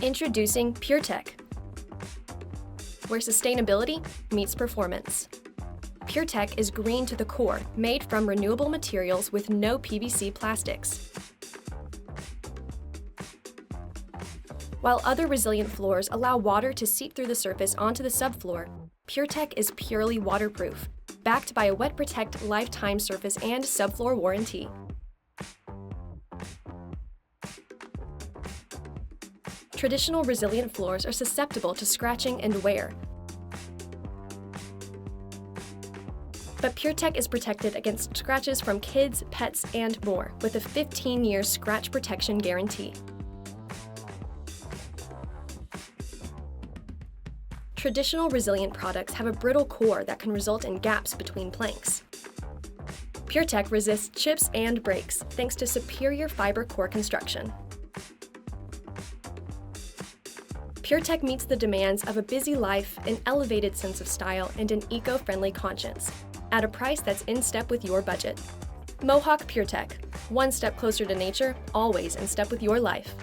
Introducing PureTech, where sustainability meets performance. PureTech is green to the core, made from renewable materials with no PVC plastics. While other resilient floors allow water to seep through the surface onto the subfloor, PureTech is purely waterproof, backed by a Wet Protect lifetime surface and subfloor warranty. Traditional resilient floors are susceptible to scratching and wear, but PureTech is protected against scratches from kids, pets, and more with a 15-year scratch protection guarantee. Traditional resilient products have a brittle core that can result in gaps between planks. PureTech resists chips and breaks thanks to superior fiber core construction. PureTech meets the demands of a busy life, an elevated sense of style, and an eco-friendly conscience, at a price that's in step with your budget. Mohawk PureTech, one step closer to nature, always in step with your life.